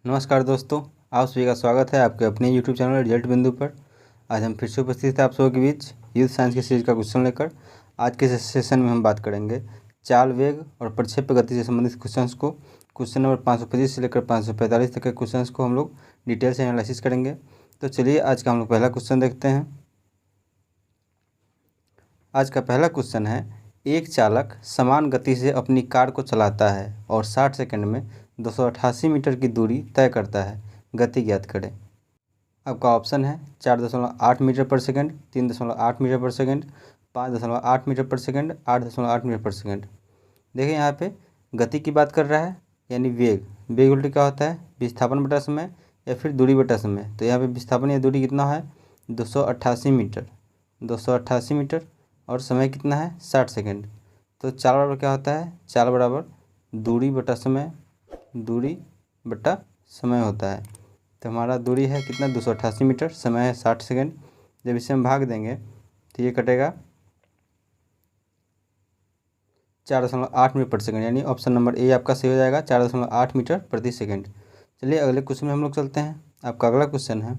नमस्कार दोस्तों, आप सभी का स्वागत है आपके अपने YouTube चैनल रिजल्ट बिंदु पर। आज हम फिर से उपस्थित हैं आप सबों के बीच यूथ साइंस की सीरीज का क्वेश्चन लेकर। आज के सेशन में हम बात करेंगे चाल वेग और प्रक्षेप्य गति से संबंधित क्वेश्चंस को। क्वेश्चन नंबर 525 से लेकर 545 तक के क्वेश्चंस को हम लोग डिटेल से एनालिसिस करेंगे। तो चलिए आज का हम लोग पहला क्वेश्चन देखते हैं। आज का पहला क्वेश्चन है, एक चालक समान गति से अपनी कार को चलाता है और 60 सेकंड में 288 मीटर की दूरी तय करता है, गति ज्ञात करें। आपका ऑप्शन है 4.8 मीटर पर सेकंड, 3.8 मीटर पर सेकंड, 5.8 मीटर पर सेकंड, 8.8 मीटर पर सेकंड। देखिए यहाँ पे गति की बात कर रहा है, यानी वेग। वेग उल्टी क्या होता है, विस्थापन बटा समय या फिर दूरी बटा समय। तो यहाँ पे विस्थापन या दूरी कितना है, 288 मीटर, 288 मीटर, और समय कितना है, 60 सेकंड। तो चाल बराबर क्या होता है, चाल बराबर दूरी बटा समय, दूरी बटा समय होता है। तो हमारा दूरी है कितना, 288 मीटर, समय है 60 सेकंड। जब इसे हम भाग देंगे तो ये कटेगा 4.8 मीटर प्रति सेकंड, यानी ऑप्शन नंबर ए आपका सही हो जाएगा, 4.8 मीटर प्रति सेकंड। चलिए अगले क्वेश्चन में हम लोग चलते हैं। आपका अगला क्वेश्चन है,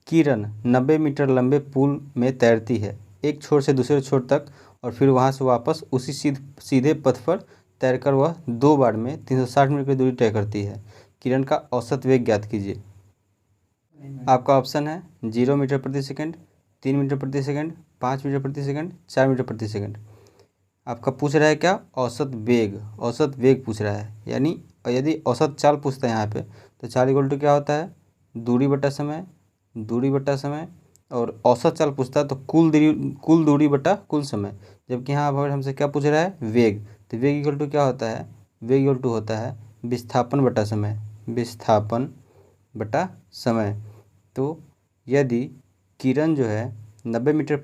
किरण 90 मीटर लंबे पुल में तैरती है, एक छोर से दूसरे छोर तक और फिर वहां से वापस उसी सीधे पथ पर तैरकर वह 2 बार में 360 मीटर की दूरी तय करती है। किरण का औसत वेग ज्ञात कीजिए। आपका ऑप्शन है 0 मीटर प्रति सेकंड, 3 मीटर प्रति सेकंड, 5 मीटर प्रति सेकंड, 4 मीटर प्रति सेकंड। आपका पूछ रहा है क्या, औसत वेग। औसत वेग पूछ रहा है, यानी यदि औसत चाल पूछता है यहाँ पे तो चाल इक्वल टू क्या होता है, दूरी बटा समय, दूरी बटा समय। और औसत चाल पूछता है तो कुल दूरी बटा कुल समय। जबकि यहाँ पर हमसे क्या पूछ रहा है, वेग। तो वेग इक्वल टू क्या होता है, वेग इक्वल टू होता है विस्थापन बटा समय, विस्थापन बटा समय। तो यदि किरण जो है 90 मीटर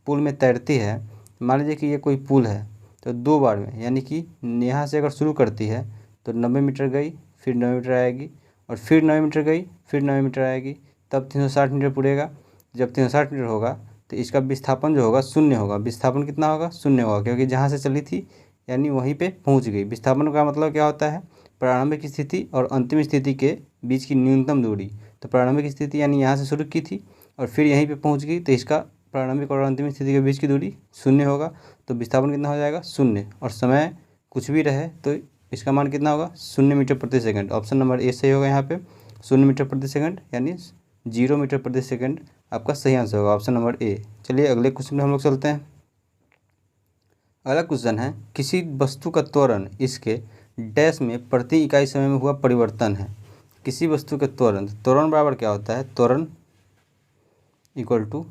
पुल में तैरती है, मान लीजिए कि ये कोई पुल है, तो 2 बार में, यानी कि यहाँ से अगर शुरू करती है तो 90 मीटर गई, फिर 90 मीटर आएगी, और फिर 90 मीटर गई, फिर 90 मीटर आएगी, तब 360 मीटर पूरेगा। जब 360 मीटर होगा तो इसका विस्थापन जो होगा शून्य होगा। विस्थापन कितना होगा, शून्य होगा, क्योंकि जहाँ से चली थी यानी वहीं पे पहुँच गई। विस्थापन का मतलब क्या होता है, प्रारंभिक स्थिति और अंतिम स्थिति के बीच की न्यूनतम दूरी। तो प्रारंभिक स्थिति यानी यहाँ से शुरू की थी और फिर यहीं पे पहुँच गई, तो इसका प्रारंभिक और अंतिम स्थिति के बीच की दूरी शून्य होगा। तो विस्थापन कितना हो जाएगा, शून्य, और समय कुछ भी रहे तो इसका मान कितना होगा, 0 मीटर प्रति सेकंड। ऑप्शन नंबर ए सही होगा यहाँ पे, 0 मीटर प्रति सेकंड, यानी 0 मीटर प्रति सेकंड आपका सही आंसर होगा, ऑप्शन नंबर ए। चलिए अगले क्वेश्चन में हम लोग चलते हैं। अगला क्वेश्चन है, किसी वस्तु का त्वरण इसके डैश में प्रति इकाई समय में हुआ परिवर्तन है। किसी वस्तु के त्वरण बराबर क्या होता है, त्वरण equal to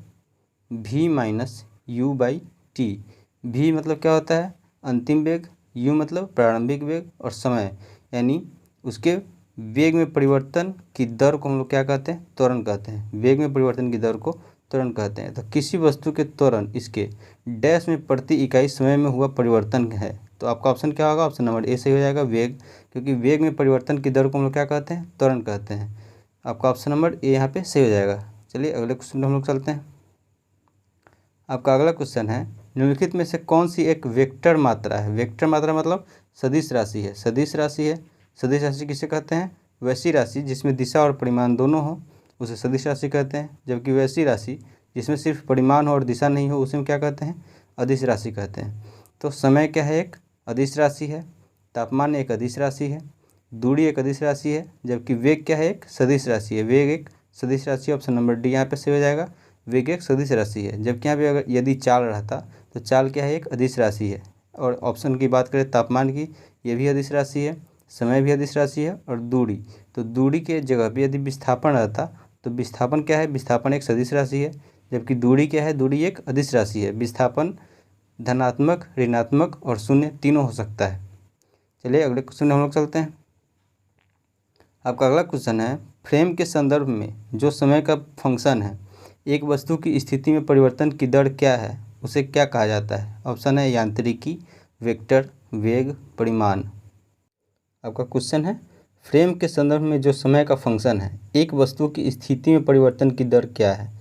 v minus u by t. v मतलब क्या होता है, अंतिम वेग, u मतलब प्रारंभिक वेग, और समय यानी उसके वेग में परिवर्तन की दर को हम लोग क्या कहते हैं, त्वरण कहते हैं। वेग में परिवर्तन की दर को त्वरण कहते हैं। तो किसी वस्तु के त्वरण इसके डैश में प्रति इकाई समय में हुआ परिवर्तन है। तो आपका ऑप्शन क्या होगा, ऑप्शन नंबर ए सही हो जाएगा, वेग, क्योंकि वेग में परिवर्तन की दर को हम लोग क्या कहते हैं, त्वरण कहते हैं। आपका ऑप्शन नंबर ए यहाँ पे सही हो जाएगा। चलिए अगले क्वेश्चन में हम लोग चलते हैं। आपका अगला क्वेश्चन है, निम्नलिखित में से कौन सी एक वेक्टर मात्रा है। वेक्टर मात्रा मतलब सदिश राशि है, सदिश राशि है। सदिश राशि किसे कहते हैं, वैसी राशि जिसमें दिशा और परिमाण दोनों हो उसे सदिश राशि कहते हैं। जबकि वैसी राशि जिसमें सिर्फ परिमाण हो और दिशा नहीं हो उसे हम क्या कहते हैं, अदिश राशि कहते हैं। तो समय क्या है, एक अदिश राशि है, तापमान एक अदिश राशि है, दूरी एक अदिश राशि है, जबकि वेग क्या है, एक सदिश राशि है। वेग एक सदिश राशि, ऑप्शन नंबर डी यहाँ पे सही हो जाएगा, वेग एक सदिश राशि है। जबकि यहाँ पे अगर यदि चाल रहता तो चाल क्या है, एक अदिश राशि है। और ऑप्शन की बात करें तापमान की, ये भी अदिश राशि है, समय भी अदिश राशि है, और दूरी, तो दूरी के जगह पे यदि विस्थापन रहता तो विस्थापन क्या है, विस्थापन एक सदिश राशि है। जबकि दूरी क्या है, दूरी एक अदिश राशि है। विस्थापन धनात्मक, ऋणात्मक और शून्य तीनों हो सकता है। चलिए अगले क्वेश्चन में हम लोग चलते हैं। आपका अगला क्वेश्चन है, फ्रेम के संदर्भ में जो समय का फंक्शन है, एक वस्तु की स्थिति में परिवर्तन की दर क्या है, उसे क्या कहा जाता है। ऑप्शन है यांत्रिकी, वेक्टर, वेग, परिमाण। आपका क्वेश्चन है, फ्रेम के संदर्भ में जो समय का फंक्शन है, एक वस्तु की स्थिति में परिवर्तन की दर क्या है,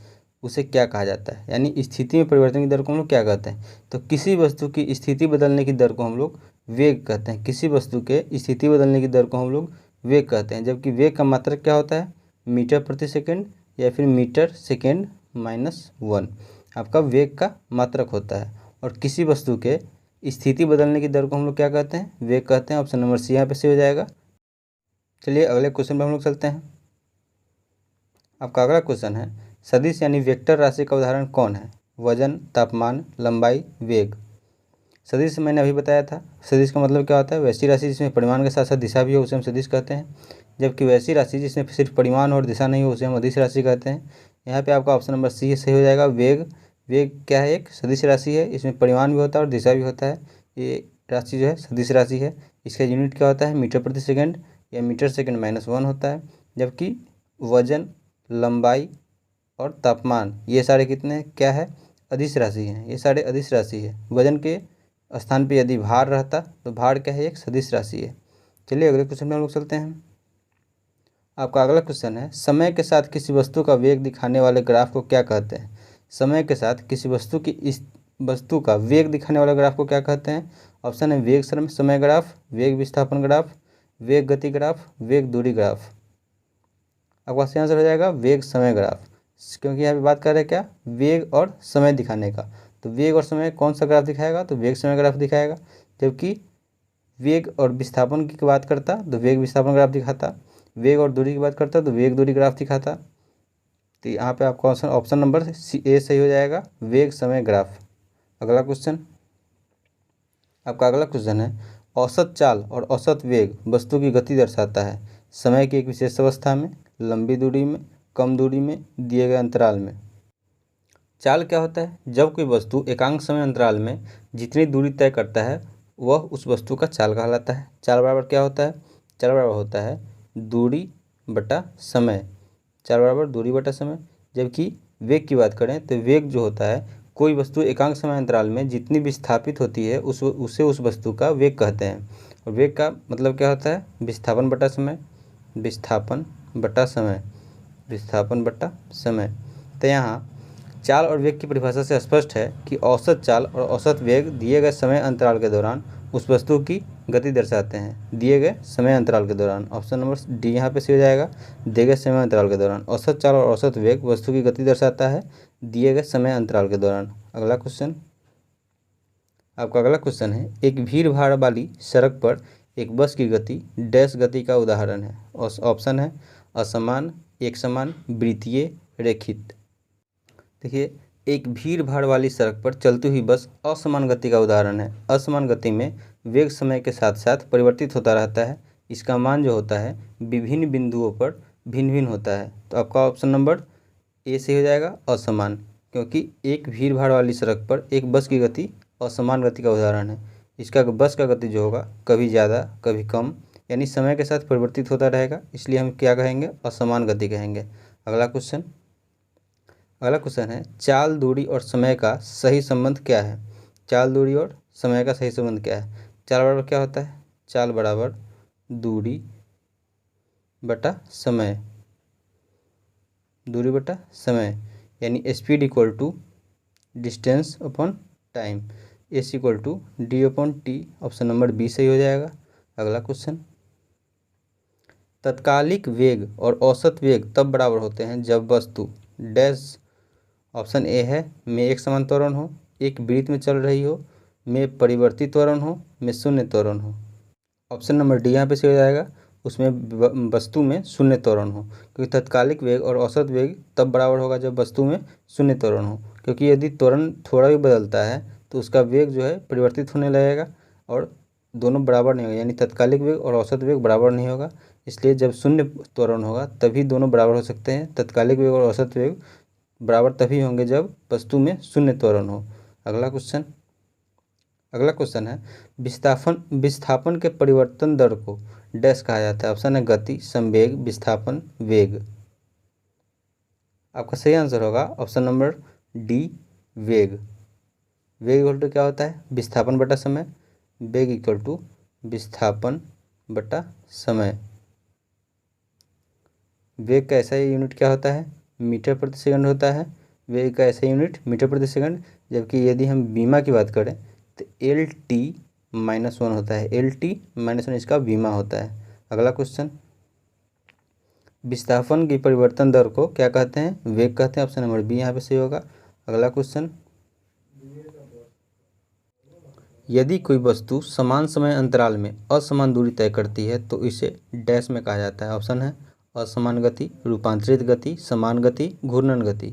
उसे क्या कहा जाता है। यानी स्थिति में परिवर्तन की दर को हम लोग क्या कहते हैं, तो किसी वस्तु की स्थिति बदलने की दर को हम लोग वेग कहते हैं। किसी वस्तु के स्थिति बदलने की दर को हम लोग वेग कहते हैं, जबकि वेग का मात्रक क्या होता है, मीटर प्रति सेकंड या फिर मीटर सेकंड माइनस 1 आपका वेग का मात्रक होता है। और किसी वस्तु के स्थिति बदलने की दर को हम लोग क्या कहते हैं, वेग कहते हैं। ऑप्शन नंबर सी यहाँ पे सही हो जाएगा। चलिए अगले क्वेश्चन पर हम लोग चलते हैं। आपका अगला क्वेश्चन है, सदिश यानी वेक्टर राशि का उदाहरण कौन है, वजन, तापमान, लंबाई, वेग। सदिश मैंने अभी बताया था, सदिश का मतलब क्या होता है, वैसी राशि जिसमें परिमाण के साथ साथ दिशा भी हो उसे हम सदिश कहते हैं। जबकि वैसी राशि जिसमें सिर्फ परिमाण और दिशा नहीं हो उसे हम अदिश राशि कहते हैं। यहाँ पे आपका ऑप्शन नंबर सी सही हो जाएगा। वेग, वेग क्या है, एक सदिश राशि है, इसमें परिमाण भी होता है और दिशा भी होता है। ये राशि जो है सदिश राशि है। इसका यूनिट क्या होता है, मीटर प्रति सेकंड या मीटर सेकंड माइनस 1 होता है। जबकि वजन, लंबाई और तापमान ये सारे कितने क्या है, अदिश राशि हैं। ये सारे अदिश राशि है। वजन के स्थान पे यदि भार रहता तो भार क्या है, एक सदिश राशि है। चलिए अगले क्वेश्चन में हम लोग चलते हैं। आपका अगला क्वेश्चन है, समय के साथ किसी वस्तु का वेग दिखाने वाले ग्राफ को क्या कहते हैं। समय के साथ किसी वस्तु की इस वस्तु का वेग दिखाने वाले ग्राफ को क्या कहते हैं। ऑप्शन है वेग समय ग्राफ, वेग विस्थापन ग्राफ, वेग गति ग्राफ, वेग दूरी ग्राफ। आपका सही आंसर हो जाएगा वेग समय ग्राफ, क्योंकि यहाँ पे बात कर रहे हैं क्या, वेग और समय दिखाने का। तो वेग और समय कौन सा ग्राफ दिखाएगा, तो वेग समय ग्राफ दिखाएगा। जबकि वेग और विस्थापन की बात करता तो वेग विस्थापन ग्राफ दिखाता। वेग और दूरी की बात करता तो वेग दूरी ग्राफ दिखाता। तो यहाँ पे आपका ऑप्शन नंबर ए सही हो जाएगा, वेग समय ग्राफ। अगला क्वेश्चन, आपका अगला क्वेश्चन है, औसत चाल और औसत वेग वस्तु की गति दर्शाता है समय की एक विशेष अवस्था में, लंबी दूरी में, कम दूरी में, दिए गए अंतराल में। चाल क्या होता है, जब कोई वस्तु एकांक समय अंतराल में जितनी दूरी तय करता है वह उस वस्तु का चाल कहलाता है। चाल बराबर क्या होता है, चाल बराबर होता है दूरी बटा समय। चाल बराबर दूरी बटा समय। जबकि वेग की बात करें तो वेग जो होता है, कोई वस्तु एकांक समय अंतराल में जितनी विस्थापित होती है उसे उस वस्तु का वेग कहते हैं। और वेग का मतलब क्या होता है, विस्थापन बटा समय, विस्थापन बटा समय, विस्थापन बटा समय। तो यहाँ चाल और वेग की परिभाषा से स्पष्ट है कि औसत चाल और औसत वेग दिए गए समय अंतराल के दौरान उस वस्तु की गति दर्शाते हैं, दिए गए समय अंतराल के दौरान। ऑप्शन नंबर डी यहाँ पे सही हो जाएगा, दिए गए समय अंतराल के दौरान। औसत चाल और औसत वेग वस्तु की गति दर्शाता है दिए गए समय अंतराल के दौरान। अगला क्वेश्चन, आपका अगला क्वेश्चन है, एक भीड़ भाड़ वाली सड़क पर एक बस की गति डैश गति का उदाहरण है। ऑप्शन है असमान, एक समान, वृत्तीय, रेखित। देखिए, एक भीड़ भाड़ वाली सड़क पर चलती हुई बस असमान गति का उदाहरण है। असमान गति में वेग समय के साथ साथ परिवर्तित होता रहता है। इसका मान जो होता है विभिन्न बिंदुओं पर भिन्न भिन्न होता है। तो आपका ऑप्शन नंबर ए से हो जाएगा असमान, क्योंकि एक भीड़ भाड़ वाली सड़क पर एक बस की गति असमान गति का उदाहरण है। इसका बस का गति जो होगा कभी ज़्यादा कभी कम, यानी समय के साथ परिवर्तित होता रहेगा, इसलिए हम क्या कहेंगे, असमान गति कहेंगे। अगला क्वेश्चन, अगला क्वेश्चन है, चाल, दूरी और समय का सही संबंध क्या है। चाल, दूरी और समय का सही संबंध क्या है। चाल बराबर क्या होता है, चाल बराबर दूरी बटा समय, दूरी बटा समय, यानी speed equal to distance upon time, s equal to d upon t. Option number B सही हो जाएगा। अगला क्वेश्चन, तत्कालिक वेग और औसत वेग तब बराबर होते हैं जब वस्तु डैश, ऑप्शन ए है, में एक समान त्वरण हो, एक वृत्त में चल रही हो, में परिवर्तित त्वरण हो, में शून्य त्वरण हो। ऑप्शन नंबर डी यहाँ पे सही हो जाएगा, उसमें वस्तु में शून्य त्वरण हो, क्योंकि तत्कालिक वेग और औसत वेग तब बराबर होगा जब वस्तु में शून्य त्वरण हो। क्योंकि यदि त्वरण थोड़ा भी बदलता है तो उसका वेग जो है परिवर्तित होने लगेगा और दोनों बराबर नहीं होगा, यानी तत्कालिक वेग और औसत वेग बराबर नहीं होगा। इसलिए जब शून्य त्वरण होगा तभी दोनों बराबर हो सकते हैं। तत्कालिक वेग और औसत वेग बराबर तभी होंगे जब वस्तु में शून्य त्वरण हो। अगला क्वेश्चन, अगला क्वेश्चन है, विस्थापन के परिवर्तन दर को डैश कहा जाता है। ऑप्शन है गति, संवेग, विस्थापन, वेग। आपका सही आंसर होगा ऑप्शन नंबर डी, वेग। वेग इक्वल टू क्या होता है, विस्थापन बटा समय। वेग इक्वल टू विस्थापन बटा समय। वेग का ऐसा यूनिट क्या होता है, मीटर प्रति सेकंड होता है। वेग का ऐसा यूनिट मीटर प्रति सेकंड। जबकि यदि हम बीमा की बात करें तो LT-1 होता है। LT-1 इसका बीमा होता है। अगला क्वेश्चन, विस्थापन की परिवर्तन दर को क्या कहते हैं? वेग कहते हैं। ऑप्शन नंबर बी यहाँ पे सही होगा। अगला क्वेश्चन, यदि कोई वस्तु समान समय अंतराल में असमान दूरी तय करती है तो इसे डैश में कहा जाता है। ऑप्शन है असमान गति, रूपांतरित गति, समान गति, घूर्णन गति।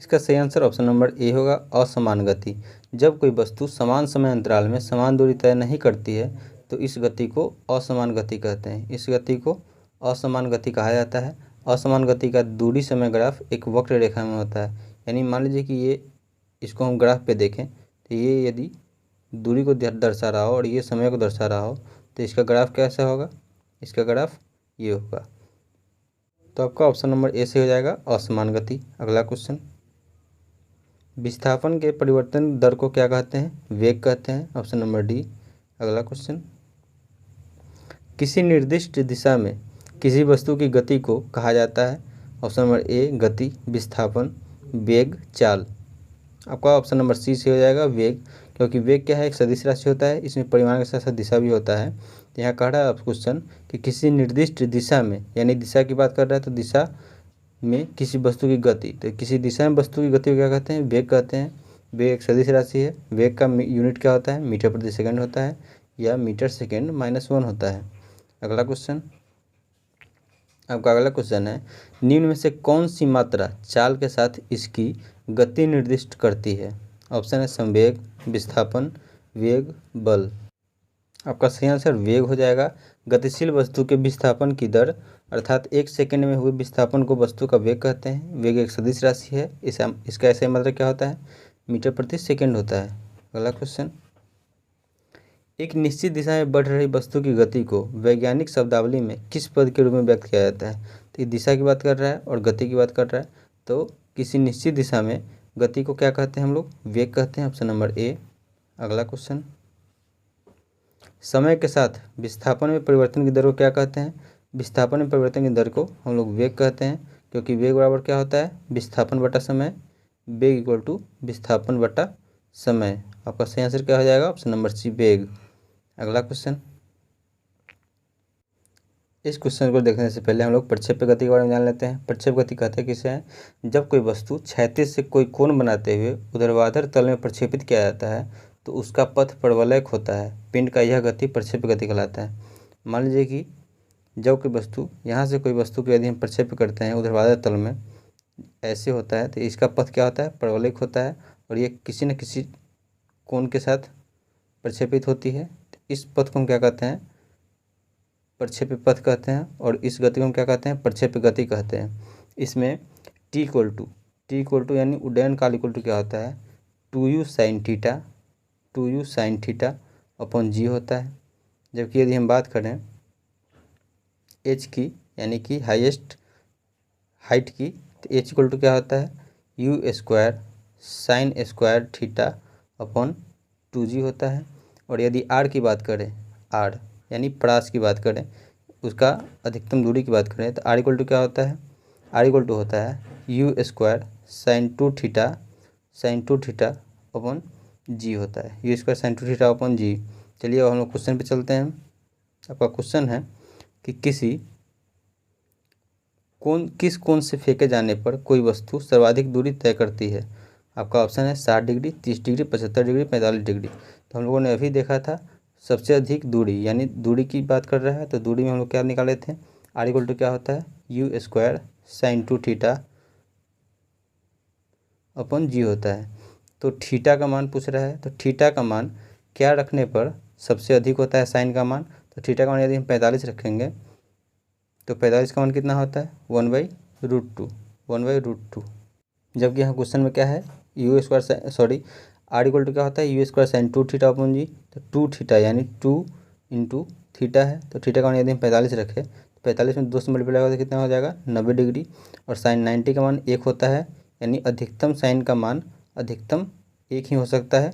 इसका सही आंसर ऑप्शन नंबर ए होगा, असमान गति। जब कोई वस्तु समान समय अंतराल में समान दूरी तय नहीं करती है तो इस गति को असमान गति कहते हैं। इस गति को असमान गति कहा जाता है। असमान गति का दूरी समय ग्राफ एक वक्र रेखा में होता है। यानी मान लीजिए कि ये, इसको हम ग्राफ पे देखें तो ये यदि दूरी को दर्शा रहा हो और ये समय को दर्शा रहा हो तो इसका ग्राफ कैसा होगा? इसका ग्राफ ये होगा। तो आपका ऑप्शन नंबर ए से हो जाएगा, असमान गति। अगला क्वेश्चन, विस्थापन के परिवर्तन दर को क्या कहते हैं? वेग कहते हैं। Option number D. अगला क्वेश्चन, किसी निर्दिष्ट दिशा में किसी वस्तु की गति को कहा जाता है। ऑप्शन नंबर ए गति, विस्थापन, वेग, चाल। आपका ऑप्शन नंबर सी से हो जाएगा, वेग। क्योंकि वेग क्या है? एक सदिश राशि होता है, इसमें परिमाण के साथ साथ दिशा भी होता है। तो यहाँ कह रहा है क्वेश्चन कि किसी निर्दिष्ट दिशा में, यानी दिशा की बात कर रहा है तो दिशा में किसी वस्तु की गति, तो किसी दिशा में वस्तु की गति को क्या कहते हैं? वेग कहते हैं। वेग एक सदिश राशि है। वेग का यूनिट क्या होता है? मीटर प्रति सेकंड होता है या मीटर सेकंड -1 होता है। अगला क्वेश्चन, आपका अगला क्वेश्चन है, निम्न में से कौन सी मात्रा चाल के साथ इसकी गति निर्दिष्ट करती है? ऑप्शन है संवेग, विस्थापन, वेग, बल। आपका सही आंसर वेग हो जाएगा। गतिशील वस्तु के विस्थापन की दर अर्थात 1 सेकंड में हुए विस्थापन को वस्तु का वेग कहते हैं। वेग एक सदिश राशि है। इसका ऐसे मतलब क्या होता है? मीटर प्रति सेकंड होता है। अगला क्वेश्चन, एक निश्चित दिशा में बढ़ रही वस्तु की गति को वैज्ञानिक शब्दावली में किस पद के रूप में व्यक्त किया जाता है? तो ये दिशा की बात कर रहा है और गति की बात कर रहा है, तो किसी निश्चित दिशा में गति को क्या कहते हैं हम लोग? वेग कहते हैं। Option number A. अगला क्वेश्चन, समय के साथ विस्थापन में परिवर्तन की दर को क्या कहते हैं? विस्थापन में परिवर्तन की दर को हम लोग वेग कहते हैं, क्योंकि वेग बराबर क्या होता है? विस्थापन बटा समय। वेग इक्वल टू विस्थापन बटा समय। आपका सही आंसर क्या हो जाएगा? ऑप्शन नंबर सी, वेग। अगला क्वेश्चन, इस क्वेश्चन को देखने से पहले हम लोग प्रक्षेप्य गति के बारे में जान लेते हैं। प्रक्षेप्य गति कहते हैं किसे हैं? जब कोई वस्तु क्षैतिज से कोई कोण बनाते हुए ऊर्ध्वाधर तल में प्रक्षेपित किया जाता है तो उसका पथ परवलयक होता है। पिंड का यह गति प्रक्षेप्य गति कहलाता है। मान लीजिए कि जब कोई वस्तु, यहाँ से कोई वस्तु को यदि हम प्रक्षेप्य करते हैं ऊर्ध्वाधर तल में, ऐसे होता है तो इसका पथ क्या होता है? परवलयक होता है और ये किसी न किसी कोण के साथ प्रक्षेपित होती है। इस पथ को हम क्या कहते हैं? प्रक्षेप्य पथ कहते हैं। और इस गति को हम क्या कहते हैं? प्रक्षेप्य गति कहते हैं। इसमें टी इक्वल टू यानी उड्डयन काल इक्वल टू क्या होता है? 2u sin थीटा अपॉन जी होता है। जबकि यदि हम बात करें एच की, यानी कि हाईएस्ट हाइट की, तो एच इक्वल टू क्या होता है? u² sin square theta upon 2g होता है। और यदि आर की बात करें, आर यानी परास की बात करें, उसका अधिकतम दूरी की बात करें, तो आर इक्वल टू क्या होता है? आर इक्वल टू होता है u² sin 2 थीटा अपॉन जी होता है। u² sin 2 थीटा अपॉन जी। चलिए अब हम लोग क्वेश्चन पे चलते हैं। आपका क्वेश्चन है कि किस कोण से फेंके जाने पर कोई वस्तु सर्वाधिक दूरी तय करती है? आपका ऑप्शन है 60 डिग्री, 30 डिग्री, 75 डिग्री, 45 डिग्री। तो हम लोगों ने अभी देखा था सबसे अधिक दूरी, यानी दूरी की बात कर रहा है तो दूरी में हम लोग क्या निकाले थे? आर इक्वल टू क्या होता है? u² sin 2 थीटा अपॉन जी होता है। तो थीटा का मान पूछ रहा है, तो थीटा का मान क्या रखने पर सबसे अधिक होता है साइन का मान? तो थीटा का मान यदि हम 45 रखेंगे तो 45 का मान कितना होता है? 1/√2। जबकि यहाँ क्वेश्चन में क्या है? आर इक्वल टू क्या होता है? u² sin 2 थीटा अपॉन जी। तो 2 थीटा यानी 2 इंटू थीटा है, तो थीटा का मान यदि हम 45 रखें तो 45 में 2 से मल्टीप्लाई होगा तो कितना हो जाएगा? 90 डिग्री। और साइन 90 का मान 1 होता है, यानी अधिकतम साइन का मान अधिकतम 1 ही हो सकता है,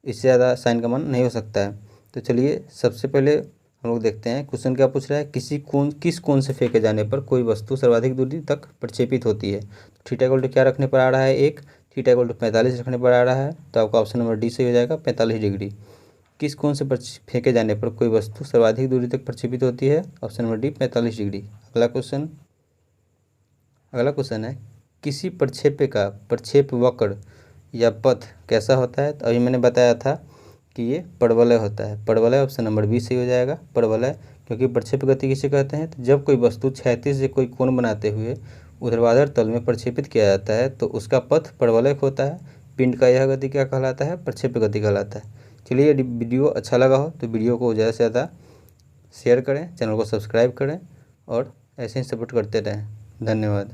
इससे ज़्यादा साइन का मान नहीं हो सकता है। तो चलिए सबसे पहले हम लोग देखते हैं क्वेश्चन क्या पूछ रहा है। किस कोण से फेंके जाने पर कोई वस्तु सर्वाधिक दूरी तक प्रक्षेपित होती है? तो थीटा इक्वल टू क्या रखने पर आ रहा है? 1। थीटा इक्वल टू 45 रखने पर आ रहा है, तो आपका ऑप्शन नंबर डी से हो जाएगा 45 डिग्री। किस कोण से फेंके जाने पर कोई वस्तु सर्वाधिक दूरी तक प्रक्षेपित होती है? Option number D 45 degree. अगला क्वेश्चन, अगला क्वेश्चन है, किसी प्रक्षेप्य का प्रक्षेप वक्र या पथ कैसा होता है? तो अभी मैंने बताया था कि ये परवलय होता है। परवलय ऑप्शन नंबर 20 सही हो जाएगा, परवलय। क्योंकि प्रक्षेप गति किसे कहते हैं? तो जब कोई वस्तु क्षैतिज से कोई कोण बनाते हुए ऊर्ध्वाधर तल में प्रक्षेपित किया जाता है तो उसका पथ परवलय होता है। पिंड का यह गति क्या कहलाता है? प्रक्षेप गति कहलाता है। चलिए, यदि वीडियो अच्छा लगा हो तो वीडियो को ज़्यादा से ज़्यादा शेयर करें, चैनल को सब्सक्राइब करें और ऐसे ही सपोर्ट करते रहें। धन्यवाद।